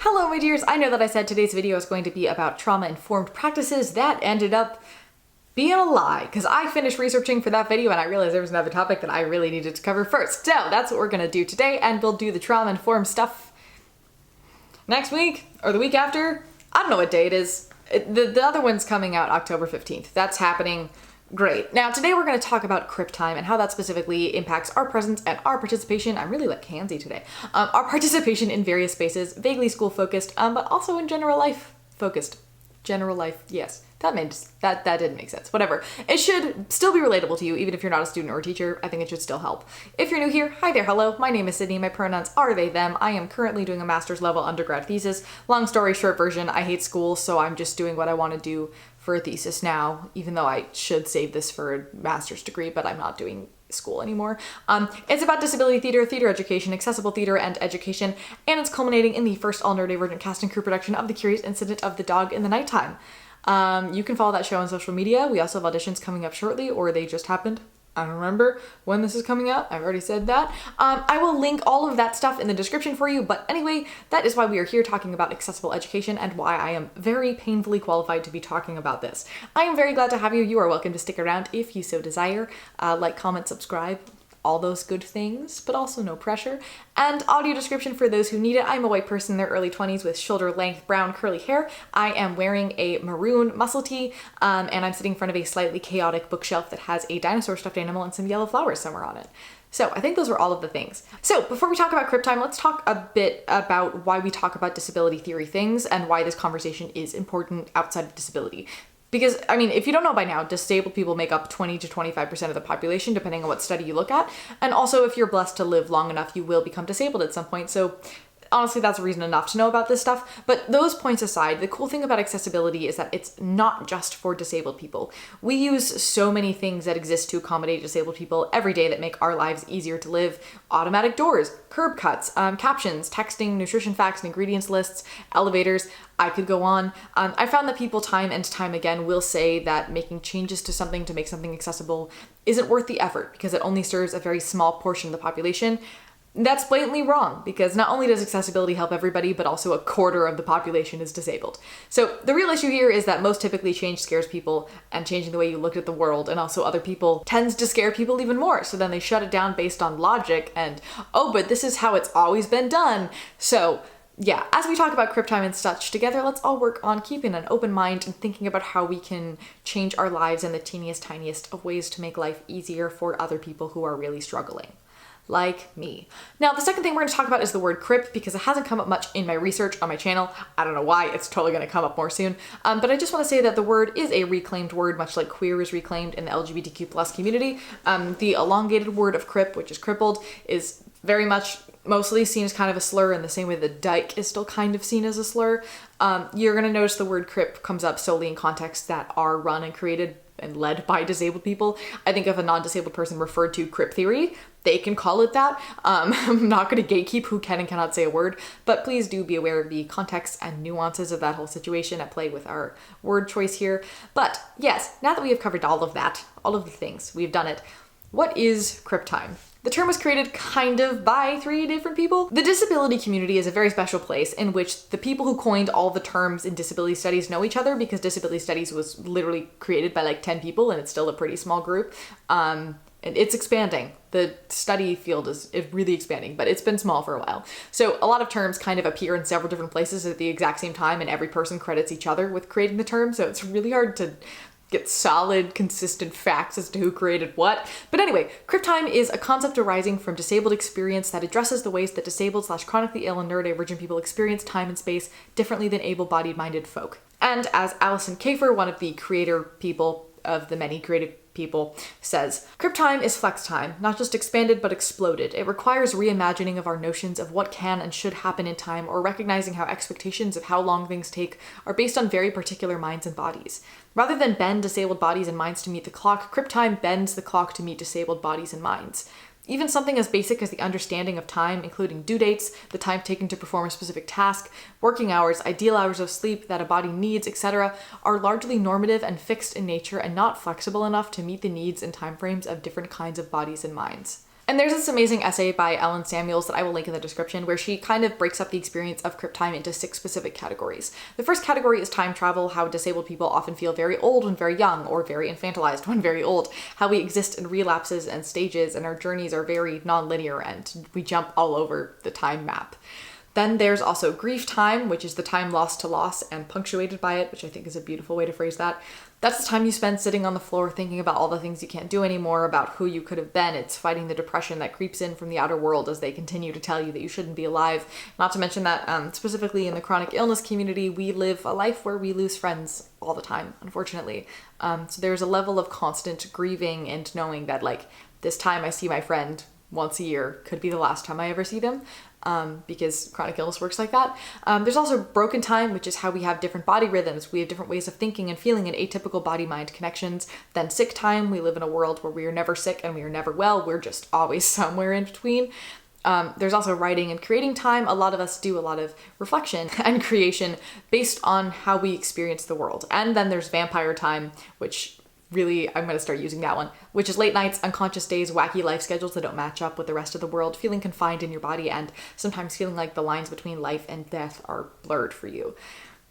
Hello my dears, I know that I said today's video is going to be about trauma-informed practices. That ended up being a lie, because I finished researching for that video and I realized there was another topic that I really needed to cover first. So that's what we're gonna do today, and we'll do the trauma-informed stuff next week, or the week after. I don't know what day it is. The other one's coming out October 15th. That's happening. Great. Now today we're going to talk about crip time and how that specifically impacts our presence and our participation. I'm really like handsy today. Our participation in various spaces, vaguely school focused, but also in general life focused. General life, yes. That didn't make sense. Whatever. It should still be relatable to you, even if you're not a student or a teacher. I think it should still help. If you're new here, hi there, hello. My name is Sydney. My pronouns are they, them. I am currently doing a master's level undergrad thesis. Long story short version, I hate school, so I'm just doing what I want to do for a thesis now, even though I should save this for a master's degree, but I'm not doing school anymore. It's about disability theater, theater education, accessible theater and education, and it's culminating in the first all-neurodivergent cast and crew production of The Curious Incident of the Dog in the Nighttime. You can follow that show on social media. We also have auditions coming up shortly, or they just happened. I don't remember when this is coming out. I've already said that. I will link all of that stuff in the description for you, but anyway, that is why we are here talking about accessible education and why I am very painfully qualified to be talking about this. I am very glad to have you. You are welcome to stick around if you so desire. Like, comment, subscribe, all those good things, but also no pressure. And audio description for those who need it. I'm a white person in their early 20s with shoulder-length brown curly hair. I am wearing a maroon muscle tee, and I'm sitting in front of a slightly chaotic bookshelf that has a dinosaur stuffed animal and some yellow flowers somewhere on it. So I think those were all of the things. So before we talk about crip time, let's talk a bit about why we talk about disability theory things and why this conversation is important outside of disability. Because, I mean, if you don't know by now, disabled people make up 20 to 25% of the population, depending on what study you look at. And also, if you're blessed to live long enough, you will become disabled at some point. So honestly, that's reason enough to know about this stuff. But those points aside, the cool thing about accessibility is that it's not just for disabled people. We use so many things that exist to accommodate disabled people every day that make our lives easier to live. Automatic doors, curb cuts, captions, texting, nutrition facts and ingredients lists, elevators. I could go on. I found that people time and time again will say that making changes to something to make something accessible isn't worth the effort because it only serves a very small portion of the population. That's blatantly wrong, because not only does accessibility help everybody, but also a quarter of the population is disabled. So the real issue here is that most typically change scares people, and changing the way you look at the world and also other people tends to scare people even more. So then they shut it down based on logic and, oh, but this is how it's always been done. So yeah, as we talk about crip time and such together, let's all work on keeping an open mind and thinking about how we can change our lives in the teeniest, tiniest of ways to make life easier for other people who are really struggling. Like me. Now, the second thing we're going to talk about is the word crip, because it hasn't come up much in my research on my channel. I don't know why, it's totally going to come up more soon. But I just want to say that the word is a reclaimed word, much like queer is reclaimed in the LGBTQ plus community. The elongated word of crip, which is crippled, is very much mostly seen as kind of a slur in the same way that dyke is still kind of seen as a slur. You're going to notice the word crip comes up solely in contexts that are run and created and led by disabled people. I think if a non-disabled person referred to crip theory, they can call it that. I'm not going to gatekeep who can and cannot say a word, but please do be aware of the context and nuances of that whole situation at play with our word choice here. But yes, now that we have covered all of that, all of the things, we've done it. What is crip time? The term was created kind of by 3 different people. The disability community is a very special place in which the people who coined all the terms in disability studies know each other, because disability studies was literally created by like 10 people and it's still a pretty small group. And it's expanding. The study field is really expanding, but it's been small for a while. So a lot of terms kind of appear in several different places at the exact same time, and every person credits each other with creating the term. So it's really hard to get solid, consistent facts as to who created what. But anyway, crip time is a concept arising from disabled experience that addresses the ways that disabled/chronically ill and neurodivergent people experience time and space differently than able-bodied minded folk. And as Alison Kafer, one of the creator people of the many creative people, says, crip time is flex time, not just expanded but exploded. It requires reimagining of our notions of what can and should happen in time, or recognizing how expectations of how long things take are based on very particular minds and bodies. Rather than bend disabled bodies and minds to meet the clock, crip time bends the clock to meet disabled bodies and minds. Even something as basic as the understanding of time, including due dates, the time taken to perform a specific task, working hours, ideal hours of sleep that a body needs, etc., are largely normative and fixed in nature and not flexible enough to meet the needs and timeframes of different kinds of bodies and minds. And there's this amazing essay by Ellen Samuels that I will link in the description where she kind of breaks up the experience of crypt time into 6 specific categories. The first category is time travel, how disabled people often feel very old when very young or very infantilized when very old, how we exist in relapses and stages and our journeys are very non-linear and we jump all over the time map. Then there's also grief time, which is the time lost to loss and punctuated by it, which I think is a beautiful way to phrase that. That's the time you spend sitting on the floor thinking about all the things you can't do anymore, about who you could have been. It's fighting the depression that creeps in from the outer world as they continue to tell you that you shouldn't be alive. Not to mention that specifically in the chronic illness community, we live a life where we lose friends all the time, unfortunately. So there's a level of constant grieving and knowing that like this time I see my friend once a year could be the last time I ever see them. Because chronic illness works like that. There's also broken time, which is how we have different body rhythms. We have different ways of thinking and feeling and atypical body-mind connections. Then sick time, we live in a world where we are never sick and we are never well. We're just always somewhere in between. There's also writing and creating time. A lot of us do a lot of reflection and creation based on how we experience the world. And then there's vampire time, which really, I'm going to start using that one, which is late nights, unconscious days, wacky life schedules that don't match up with the rest of the world, feeling confined in your body, and sometimes feeling like the lines between life and death are blurred for you.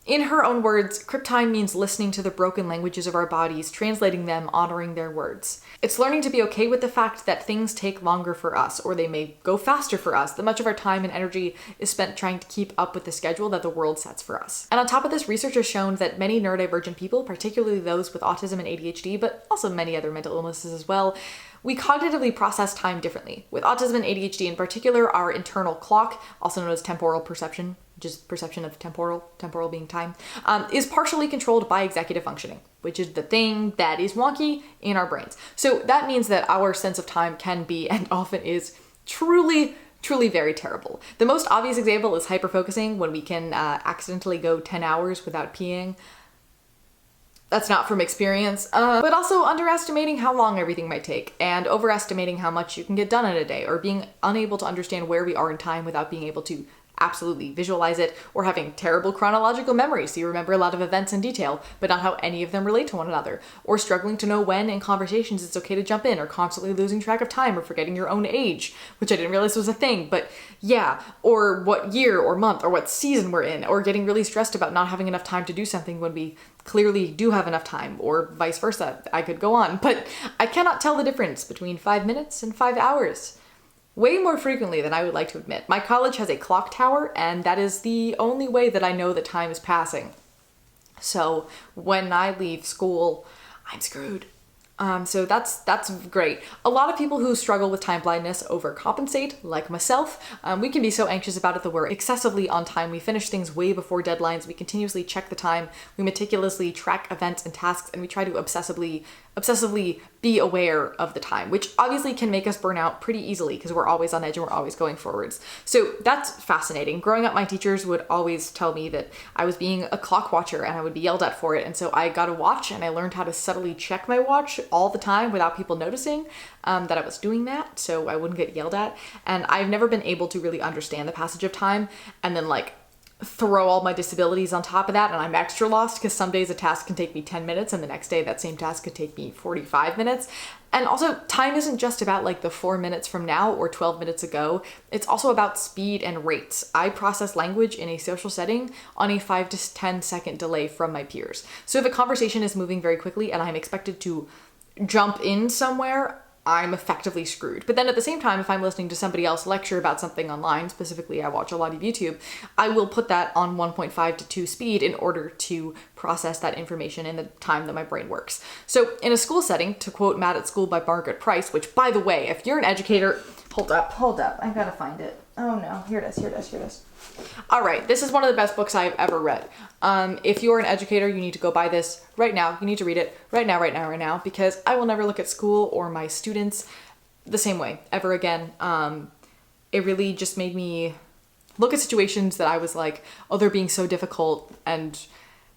In her own words, crypt time means listening to the broken languages of our bodies, translating them, honoring their words. It's learning to be okay with the fact that things take longer for us, or they may go faster for us, that much of our time and energy is spent trying to keep up with the schedule that the world sets for us. And on top of this, research has shown that many neurodivergent people, particularly those with autism and ADHD, but also many other mental illnesses as well, we cognitively process time differently. With autism and ADHD in particular, our internal clock, also known as temporal perception, which is perception of temporal being time, is partially controlled by executive functioning, which is the thing that is wonky in our brains. So that means that our sense of time can be, and often is, truly very terrible. The most obvious example is hyperfocusing, when we can accidentally go 10 hours without peeing. That's not from experience, but also underestimating how long everything might take and overestimating how much you can get done in a day, or being unable to understand where we are in time without being able to absolutely visualize it, or having terrible chronological memory so you remember a lot of events in detail but not how any of them relate to one another, or struggling to know when in conversations it's okay to jump in, or constantly losing track of time, or forgetting your own age, which I didn't realize was a thing, but yeah, or what year or month or what season we're in, or getting really stressed about not having enough time to do something when we clearly do have enough time, or vice versa. I could go on, but I cannot tell the difference between 5 minutes and 5 hours. Way more frequently than I would like to admit. My college has a clock tower, and that is the only way that I know that time is passing. So when I leave school, I'm screwed. So that's great. A lot of people who struggle with time blindness overcompensate, like myself. We can be so anxious about it that we're excessively on time. We finish things way before deadlines. We continuously check the time. We meticulously track events and tasks, and we try to obsessively be aware of the time, which obviously can make us burn out pretty easily because we're always on edge and we're always going forwards. So that's fascinating. Growing up, my teachers would always tell me that I was being a clock watcher and I would be yelled at for it. And so I got a watch and I learned how to subtly check my watch all the time without people noticing that I was doing that, so I wouldn't get yelled at. And I've never been able to really understand the passage of time and then like throw all my disabilities on top of that, and I'm extra lost because some days a task can take me 10 minutes and the next day that same task could take me 45 minutes. And also, time isn't just about like the 4 minutes from now or 12 minutes ago. It's also about speed and rates. I process language in a social setting on a 5 to 10 second delay from my peers. So if a conversation is moving very quickly and I'm expected to jump in somewhere, I'm effectively screwed. But then at the same time, if I'm listening to somebody else lecture about something online, specifically I watch a lot of YouTube, I will put that on 1.5 to 2 speed in order to process that information in the time that my brain works. So in a school setting, to quote Mad at School by Margaret Price, which by the way, if you're an educator, hold up, I gotta find it. Oh no, here it is. All right, this is one of the best books I've ever read. If you're an educator, you need to go buy this right now. You need to read it right now, because I will never look at school or my students the same way ever again. It really just made me look at situations that I was like, oh, they're being so difficult, and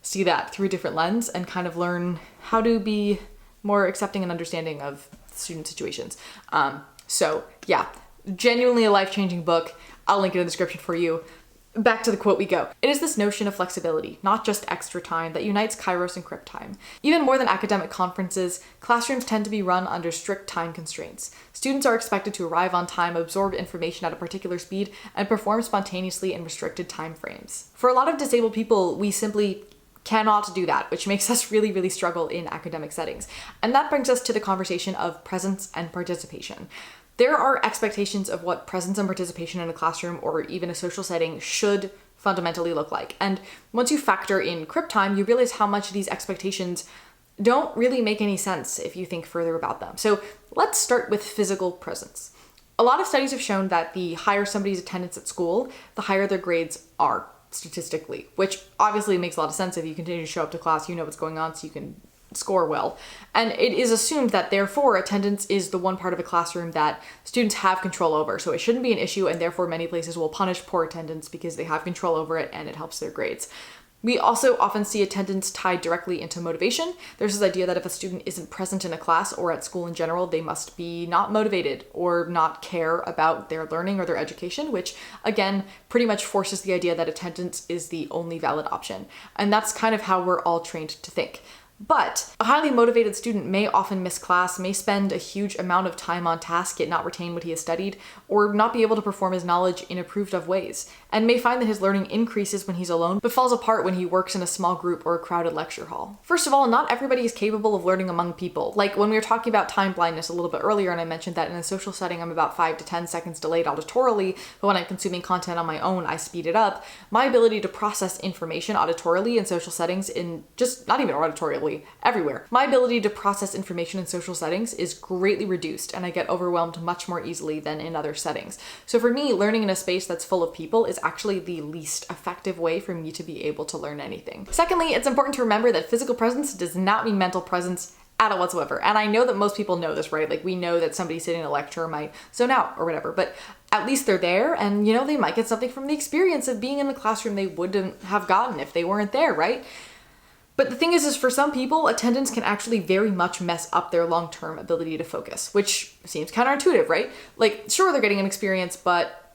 see that through a different lens and kind of learn how to be more accepting and understanding of student situations. So yeah, genuinely a life-changing book. I'll link it in the description for you. Back to the quote we go. It is this notion of flexibility, not just extra time, that unites Kairos and Crypt time. Even more than academic conferences, classrooms tend to be run under strict time constraints. Students are expected to arrive on time, absorb information at a particular speed, and perform spontaneously in restricted time frames. For a lot of disabled people, we simply cannot do that, which makes us really struggle in academic settings. And that brings us to the conversation of presence and participation. There are expectations of what presence and participation in a classroom or even a social setting should fundamentally look like. And once you factor in Crypt time, you realize how much these expectations don't really make any sense if you think further about them. So let's start with physical presence. A lot of studies have shown that the higher somebody's attendance at school, the higher their grades are statistically, which obviously makes a lot of sense. If you continue to show up to class, you know what's going on, so you can score well. And it is assumed that therefore attendance is the one part of a classroom that students have control over. So it shouldn't be an issue, and therefore many places will punish poor attendance because they have control over it and it helps their grades. We also often see attendance tied directly into motivation. There's this idea that if a student isn't present in a class or at school in general, they must be not motivated or not care about their learning or their education, which again, pretty much forces the idea that attendance is the only valid option. And that's kind of how we're all trained to think. But a highly motivated student may often miss class, may spend a huge amount of time on task yet not retain what he has studied, or not be able to perform his knowledge in approved of ways, and may find that his learning increases when he's alone, but falls apart when he works in a small group or a crowded lecture hall. First of all, not everybody is capable of learning among people. Like when we were talking about time blindness a little bit earlier, and I mentioned that in a social setting I'm about 5 to 10 seconds delayed auditorily, but when I'm consuming content on my own, I speed it up. My ability to process information auditorily in social settings, in just not even auditorily, everywhere. My ability to process information in social settings is greatly reduced, and I get overwhelmed much more easily than in other settings. So for me, learning in a space that's full of people is actually the least effective way for me to be able to learn anything. Secondly, it's important to remember that physical presence does not mean mental presence at all whatsoever. And I know that most people know this, right? Like we know that somebody sitting in a lecture might zone out or whatever, but at least they're there, and you know, they might get something from the experience of being in the classroom they wouldn't have gotten if they weren't there, right? But the thing is for some people, attendance can actually very much mess up their long-term ability to focus, which seems counterintuitive, right? Like, sure, they're getting an experience, but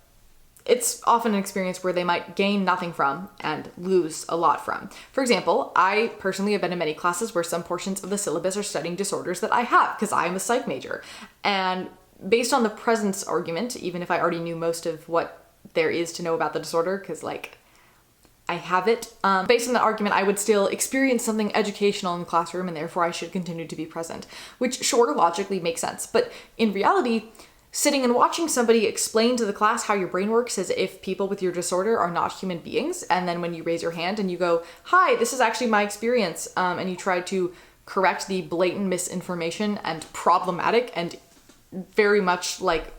it's often an experience where they might gain nothing from and lose a lot from. For example, I personally have been in many classes where some portions of the syllabus are studying disorders that I have, because I'm a psych major. And based on the presence argument, even if I already knew most of what there is to know about the disorder, because like, I have it. Based on that argument, I would still experience something educational in the classroom, and therefore I should continue to be present, which sure, logically makes sense. But in reality, sitting and watching somebody explain to the class how your brain works as if people with your disorder are not human beings, and then when you raise your hand and you go, "Hi, this is actually my experience," and you try to correct the blatant misinformation and problematic and very much like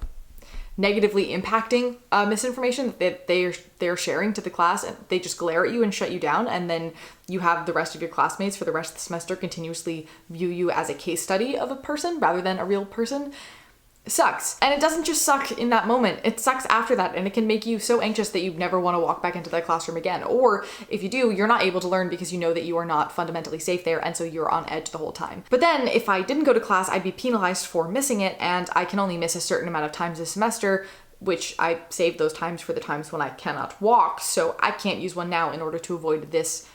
negatively impacting misinformation that they're sharing to the class, and they just glare at you and shut you down, and then you have the rest of your classmates for the rest of the semester continuously view you as a case study of a person rather than a real person. Sucks. And it doesn't just suck in that moment, it sucks after that, and it can make you so anxious that you never want to walk back into that classroom again. Or if you do, you're not able to learn because you know that you are not fundamentally safe there, and so you're on edge the whole time. But then if I didn't go to class, I'd be penalized for missing it, and I can only miss a certain amount of times this semester, which I saved those times for the times when I cannot walk, so I can't use one now in order to avoid this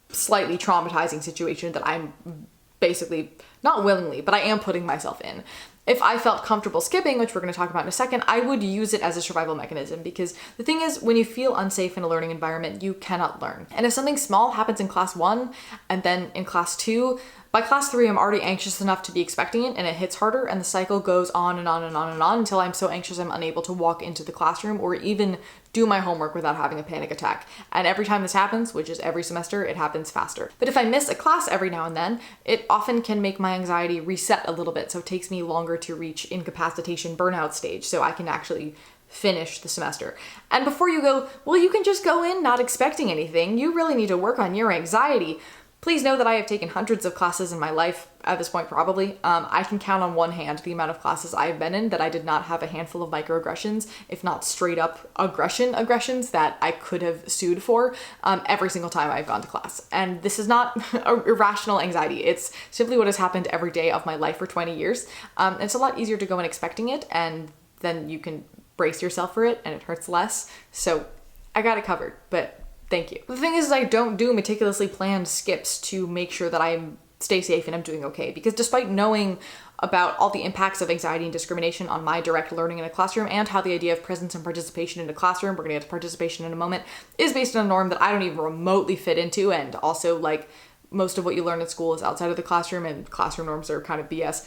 slightly traumatizing situation that I'm basically, not willingly, but I am putting myself in. If I felt comfortable skipping, which we're going to talk about in a second, I would use it as a survival mechanism, because the thing is, when you feel unsafe in a learning environment, you cannot learn. And if something small happens in class 1 and then in class 2, by class 3, I'm already anxious enough to be expecting it, and it hits harder, and the cycle goes on and on and on and on until I'm so anxious I'm unable to walk into the classroom or even do my homework without having a panic attack. And every time this happens, which is every semester, it happens faster. But if I miss a class every now and then, it often can make my anxiety reset a little bit, so it takes me longer to reach incapacitation burnout stage so I can actually finish the semester. And before you go, well, you can just go in not expecting anything, you really need to work on your anxiety. Please know that I have taken hundreds of classes in my life at this point, probably. I can count on one hand the amount of classes I've been in that I did not have a handful of microaggressions, if not straight up aggressions that I could have sued for every single time I've gone to class. And this is not irrational anxiety. It's simply what has happened every day of my life for 20 years. It's a lot easier to go in expecting it, and then you can brace yourself for it and it hurts less. So I got it covered, but thank you. The thing is I don't do meticulously planned skips to make sure that I stay safe and I'm doing okay, because despite knowing about all the impacts of anxiety and discrimination on my direct learning in a classroom and how the idea of presence and participation in a classroom, we're gonna get to participation in a moment, is based on a norm that I don't even remotely fit into, and also like most of what you learn at school is outside of the classroom and classroom norms are kind of BS.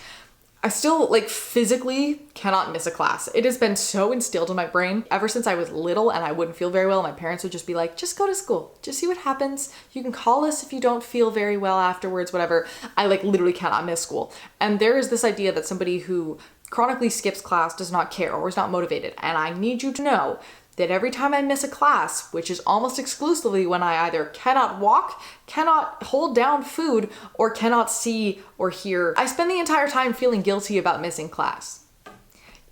I still like physically cannot miss a class. It has been so instilled in my brain ever since I was little and I wouldn't feel very well. My parents would just be like, just go to school, just see what happens. You can call us if you don't feel very well afterwards, whatever. I like literally cannot miss school. And there is this idea that somebody who chronically skips class does not care or is not motivated. And I need you to know that every time I miss a class, which is almost exclusively when I either cannot walk, cannot hold down food, or cannot see or hear, I spend the entire time feeling guilty about missing class.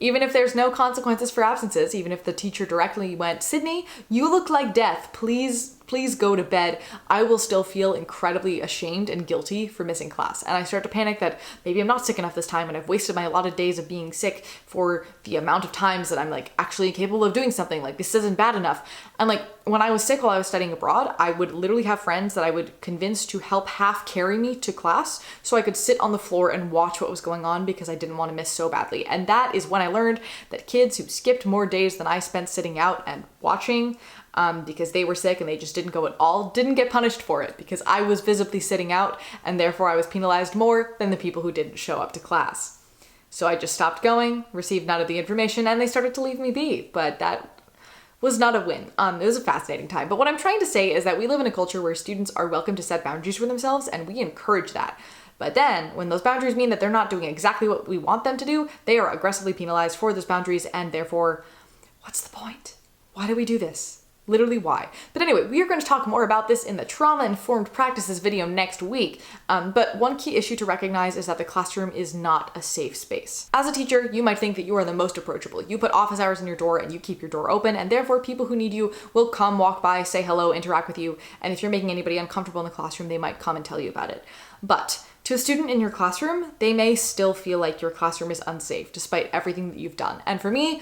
Even if there's no consequences for absences, even if the teacher directly went, Sydney, you look like death, please go to bed, I will still feel incredibly ashamed and guilty for missing class. And I start to panic that maybe I'm not sick enough this time and I've wasted my allotted days of being sick for the amount of times that I'm like actually capable of doing something. Like this isn't bad enough. And like when I was sick while I was studying abroad, I would literally have friends that I would convince to help half carry me to class so I could sit on the floor and watch what was going on because I didn't want to miss so badly. And that is when I learned that kids who skipped more days than I spent sitting out and watching because they were sick and they just didn't go at all, didn't get punished for it because I was visibly sitting out and therefore I was penalized more than the people who didn't show up to class. So I just stopped going, received none of the information, and they started to leave me be. But that was not a win. It was a fascinating time. But what I'm trying to say is that we live in a culture where students are welcome to set boundaries for themselves, and we encourage that. But then, when those boundaries mean that they're not doing exactly what we want them to do, they are aggressively penalized for those boundaries, and therefore, what's the point? Why do we do this? Literally why? But anyway, we are going to talk more about this in the trauma-informed practices video next week. But one key issue to recognize is that the classroom is not a safe space. As a teacher, you might think that you are the most approachable. You put office hours in your door and you keep your door open, and therefore people who need you will come, walk by, say hello, interact with you, and if you're making anybody uncomfortable in the classroom, they might come and tell you about it. But to a student in your classroom, they may still feel like your classroom is unsafe despite everything that you've done. And for me,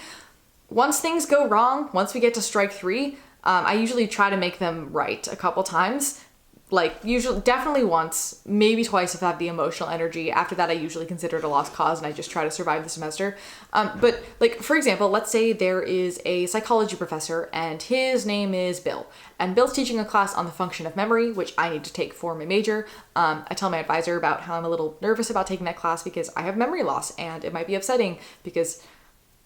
once things go wrong, once we get to strike three, I usually try to make them right a couple times, like usually definitely once, maybe twice if I have the emotional energy. After that, I usually consider it a lost cause and I just try to survive the semester. But like, for example, let's say there is a psychology professor and his name is Bill, and Bill's teaching a class on the function of memory, which I need to take for my major. I tell my advisor about how I'm a little nervous about taking that class because I have memory loss and it might be upsetting because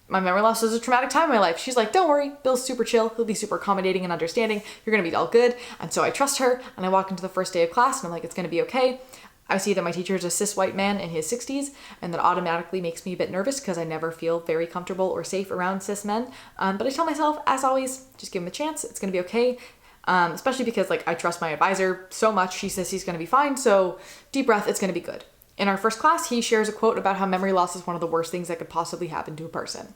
my memory loss was a traumatic time in my life. She's like, don't worry, Bill's super chill. He'll be super accommodating and understanding. You're gonna be all good. And so I trust her and I walk into the first day of class and I'm like, it's gonna be okay. I see that my teacher is a cis white man in his 60s and that automatically makes me a bit nervous because I never feel very comfortable or safe around cis men. But I tell myself, as always, just give him a chance. It's gonna be okay. Especially because like I trust my advisor so much. She says he's gonna be fine. So deep breath, it's gonna be good. In our first class, he shares a quote about how memory loss is one of the worst things that could possibly happen to a person.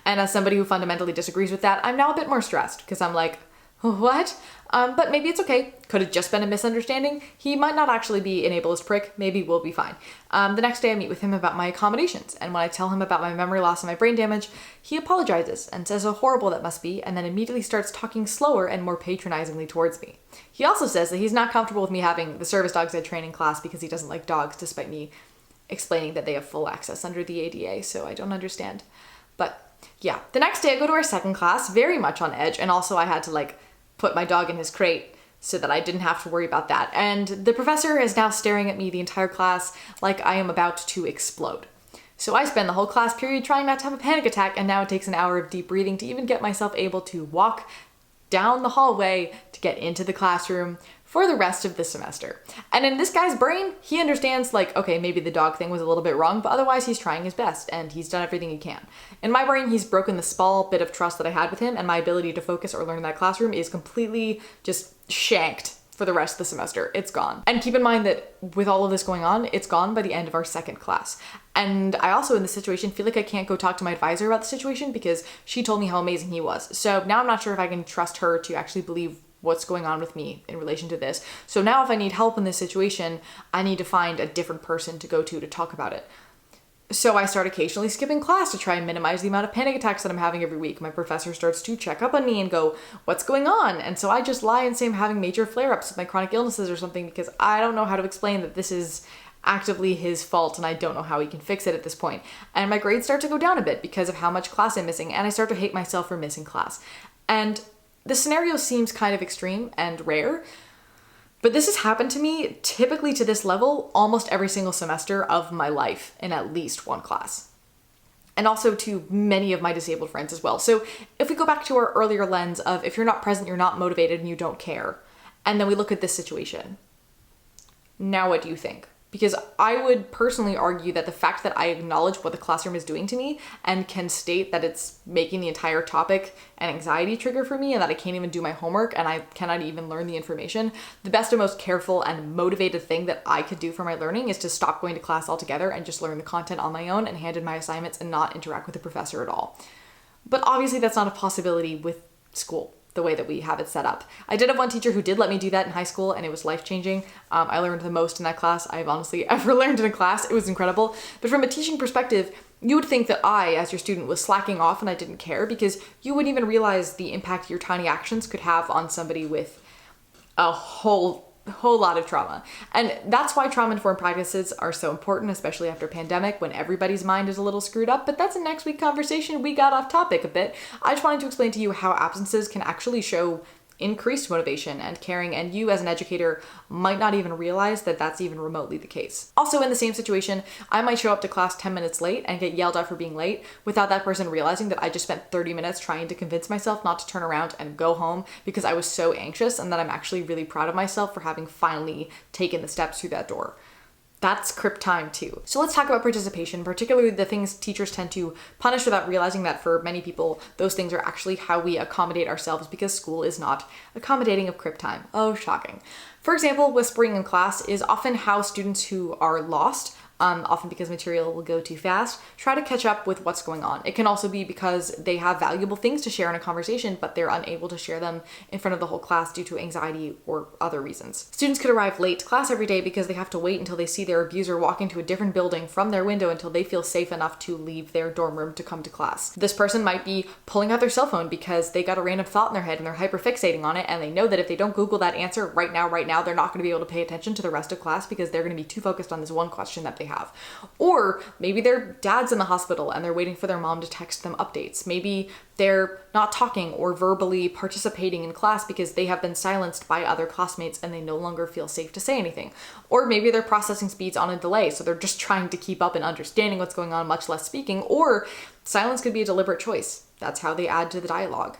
And as somebody who fundamentally disagrees with that, I'm now a bit more stressed because I'm like, what? But maybe it's okay. Could have just been a misunderstanding. He might not actually be an ableist prick. Maybe we'll be fine. The next day I meet with him about my accommodations. And when I tell him about my memory loss and my brain damage, he apologizes and says how horrible that must be, and then immediately starts talking slower and more patronizingly towards me. He also says that he's not comfortable with me having the service dogs ed training class because he doesn't like dogs, despite me explaining that they have full access under the ADA, so I don't understand. But yeah, the next day I go to our second class, very much on edge, and also I had to like put my dog in his crate so that I didn't have to worry about that. And the professor is now staring at me the entire class like I am about to explode. So I spend the whole class period trying not to have a panic attack, and now it takes an hour of deep breathing to even get myself able to walk down the hallway to get into the classroom for the rest of the semester. And in this guy's brain, he understands like, okay, maybe the dog thing was a little bit wrong, but otherwise he's trying his best and he's done everything he can. In my brain, he's broken the small bit of trust that I had with him, and my ability to focus or learn in that classroom is completely just shanked for the rest of the semester. It's gone. And keep in mind that with all of this going on, it's gone by the end of our second class. And I also, in this situation, feel like I can't go talk to my advisor about the situation because she told me how amazing he was. So now I'm not sure if I can trust her to actually believe what's going on with me in relation to this. So now if I need help in this situation, I need to find a different person to go to talk about it. So I start occasionally skipping class to try and minimize the amount of panic attacks that I'm having every week. My professor starts to check up on me and go, what's going on? And so I just lie and say I'm having major flare-ups with my chronic illnesses or something because I don't know how to explain that this is actively his fault and I don't know how he can fix it at this point. And my grades start to go down a bit because of how much class I'm missing, and I start to hate myself for missing class. And the scenario seems kind of extreme and rare, but this has happened to me, typically to this level, almost every single semester of my life in at least one class. And also to many of my disabled friends as well. So if we go back to our earlier lens of if you're not present, you're not motivated, and you don't care, and then we look at this situation, now what do you think? Because I would personally argue that the fact that I acknowledge what the classroom is doing to me and can state that it's making the entire topic an anxiety trigger for me and that I can't even do my homework and I cannot even learn the information, the best and most careful and motivated thing that I could do for my learning is to stop going to class altogether and just learn the content on my own and hand in my assignments and not interact with the professor at all. But obviously that's not a possibility with school, the way that we have it set up. I did have one teacher who did let me do that in high school, and it was life-changing. I learned the most in that class I've honestly ever learned in a class. It was incredible. But from a teaching perspective, you would think that I, as your student, was slacking off and I didn't care because you wouldn't even realize the impact your tiny actions could have on somebody with a whole lot of trauma. And that's why trauma-informed practices are so important, especially after pandemic when everybody's mind is a little screwed up. But that's a next week conversation. We got off topic a bit. I just wanted to explain to you how absences can actually show increased motivation and caring, and you as an educator might not even realize that that's even remotely the case. Also, in the same situation, I might show up to class 10 minutes late and get yelled at for being late without that person realizing that I just spent 30 minutes trying to convince myself not to turn around and go home because I was so anxious, and that I'm actually really proud of myself for having finally taken the steps through that door. That's crip time too. So let's talk about participation, particularly the things teachers tend to punish without realizing that for many people, those things are actually how we accommodate ourselves because school is not accommodating of crip time. Oh, shocking. For example, whispering in class is often how students who are lost, often because material will go too fast, try to catch up with what's going on. It can also be because they have valuable things to share in a conversation, but they're unable to share them in front of the whole class due to anxiety or other reasons. Students could arrive late to class every day because they have to wait until they see their abuser walk into a different building from their window until they feel safe enough to leave their dorm room to come to class. This person might be pulling out their cell phone because they got a random thought in their head and they're hyperfixating on it, and they know that if they don't Google that answer right now, they're not going to be able to pay attention to the rest of class because they're going to be too focused on this one question that they have. Or maybe their dad's in the hospital and they're waiting for their mom to text them updates. Maybe they're not talking or verbally participating in class because they have been silenced by other classmates and they no longer feel safe to say anything. Or maybe their processing speed's on a delay, so they're just trying to keep up and understanding what's going on, much less speaking. Or silence could be a deliberate choice. That's how they add to the dialogue.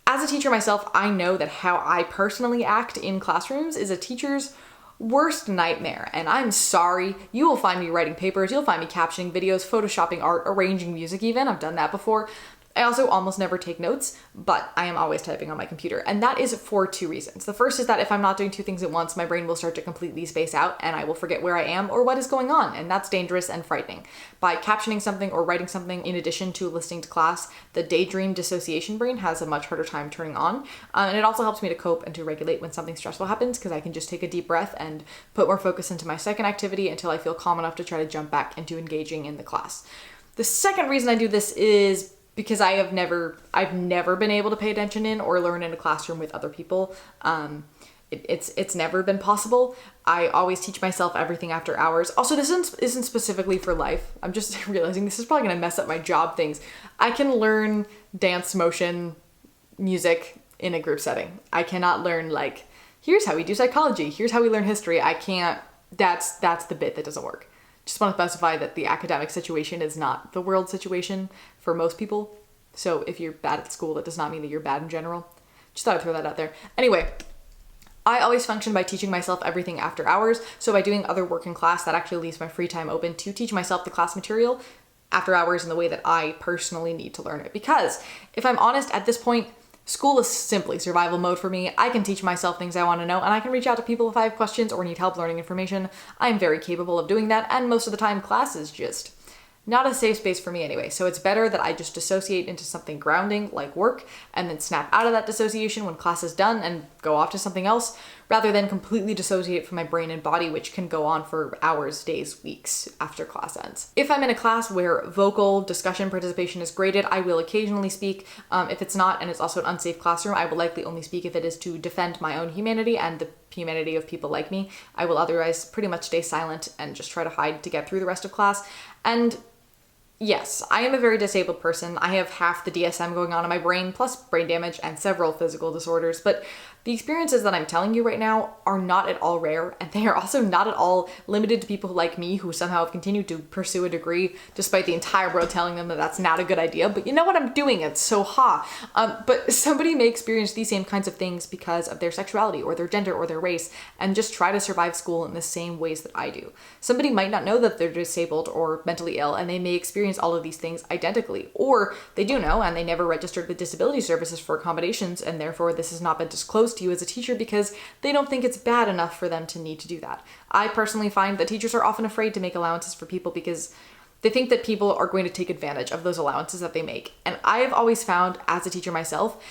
As a teacher myself, I know that how I personally act in classrooms is a teacher's worst nightmare, and I'm sorry. You will find me writing papers, you'll find me captioning videos, photoshopping art, arranging music even. I've done that before. I also almost never take notes, but I am always typing on my computer. And that is for two reasons. The first is that if I'm not doing two things at once, my brain will start to completely space out and I will forget where I am or what is going on. And that's dangerous and frightening. By captioning something or writing something in addition to listening to class, the daydream dissociation brain has a much harder time turning on. And it also helps me to cope and to regulate when something stressful happens because I can just take a deep breath and put more focus into my second activity until I feel calm enough to try to jump back into engaging in the class. The second reason I do this is because I've never been able to pay attention in or learn in a classroom with other people. It's never been possible. I always teach myself everything after hours. Also, this isn't specifically for life. I'm just realizing this is probably gonna mess up my job things. I can learn dance, motion, music in a group setting. I cannot learn like, here's how we do psychology, here's how we learn history. I can't, that's the bit that doesn't work. Just want to specify that the academic situation is not the world situation for most people. So if you're bad at school, that does not mean that you're bad in general. Just thought I'd throw that out there. Anyway, I always function by teaching myself everything after hours. So by doing other work in class, that actually leaves my free time open to teach myself the class material after hours in the way that I personally need to learn it. Because if I'm honest, at this point, school is simply survival mode for me. I can teach myself things I want to know, and I can reach out to people if I have questions or need help learning information. I am very capable of doing that, and most of the time class is just not a safe space for me anyway. So it's better that I just dissociate into something grounding like work and then snap out of that dissociation when class is done and go off to something else, rather than completely dissociate from my brain and body, which can go on for hours, days, weeks after class ends. If I'm in a class where vocal discussion participation is graded, I will occasionally speak. If it's not, and it's also an unsafe classroom, I will likely only speak if it is to defend my own humanity and the humanity of people like me. I will otherwise pretty much stay silent and just try to hide to get through the rest of class. And yes, I am a very disabled person. I have half the DSM going on in my brain, plus brain damage and several physical disorders, but the experiences that I'm telling you right now are not at all rare, and they are also not at all limited to people like me who somehow have continued to pursue a degree despite the entire world telling them that that's not a good idea. But you know what, I'm doing it, so but somebody may experience these same kinds of things because of their sexuality or their gender or their race and just try to survive school in the same ways that I do. Somebody might not know that they're disabled or mentally ill, and they may experience all of these things identically, or they do know and they never registered with disability services for accommodations, and therefore this has not been disclosed to you as a teacher because they don't think it's bad enough for them to need to do that. I personally find that teachers are often afraid to make allowances for people because they think that people are going to take advantage of those allowances that they make. And I've always found, as a teacher myself,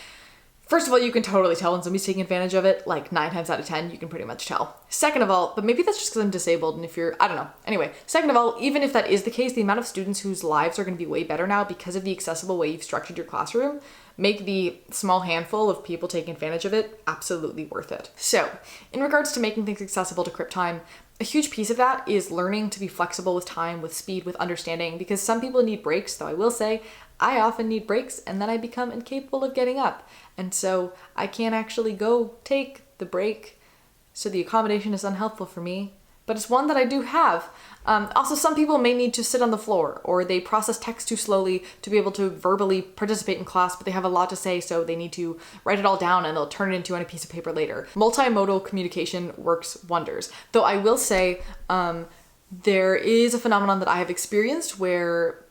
first of all, you can totally tell when somebody's taking advantage of it, like 9 times out of 10, you can pretty much tell. Second of all, but maybe that's just because I'm disabled and if you're, I don't know. Anyway, second of all, even if that is the case, the amount of students whose lives are going to be way better now because of the accessible way you've structured your classroom make the small handful of people taking advantage of it absolutely worth it. So, in regards to making things accessible to Crip Time, a huge piece of that is learning to be flexible with time, with speed, with understanding, because some people need breaks, though I will say, I often need breaks and then I become incapable of getting up. And so I can't actually go take the break. So the accommodation is unhelpful for me, but it's one that I do have. Also, some people may need to sit on the floor, or they process text too slowly to be able to verbally participate in class, but they have a lot to say, so they need to write it all down and they'll turn it into on a piece of paper later. Multimodal communication works wonders. Though I will say, there is a phenomenon that I have experienced where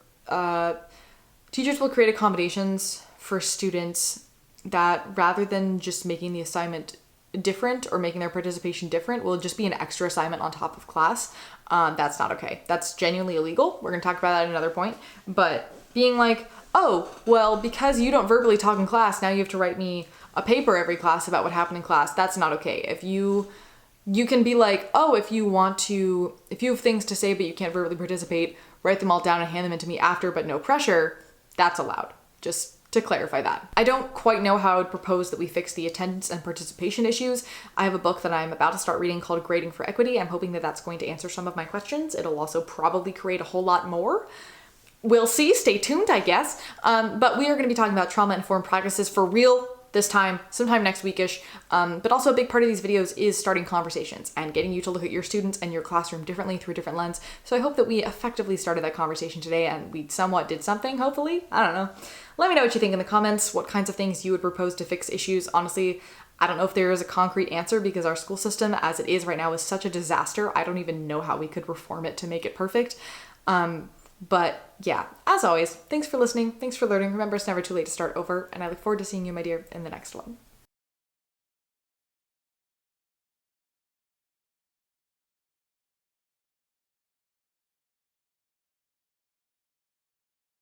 teachers will create accommodations for students that, rather than just making the assignment different or making their participation different, will just be an extra assignment on top of class. That's not okay. That's genuinely illegal. We're going to talk about that at another point. But being like, oh, well, because you don't verbally talk in class, now you have to write me a paper every class about what happened in class. That's not okay. If you can be like, oh, if you have things to say but you can't verbally participate, write them all down and hand them in to me after, but no pressure. That's allowed. Just to clarify that. I don't quite know how I would propose that we fix the attendance and participation issues. I have a book that I'm about to start reading called Grading for Equity. I'm hoping that that's going to answer some of my questions. It'll also probably create a whole lot more. We'll see. Stay tuned, I guess. But we are going to be talking about trauma-informed practices for real this time, sometime next weekish. But also a big part of these videos is starting conversations and getting you to look at your students and your classroom differently through a different lens. So I hope that we effectively started that conversation today and we somewhat did something, hopefully. I don't know. Let me know what you think in the comments, what kinds of things you would propose to fix issues. Honestly, I don't know if there is a concrete answer because our school system as it is right now is such a disaster. I don't even know how we could reform it to make it perfect. But yeah, as always, thanks for listening. Thanks for learning. Remember, it's never too late to start over. And I look forward to seeing you, my dear, in the next one.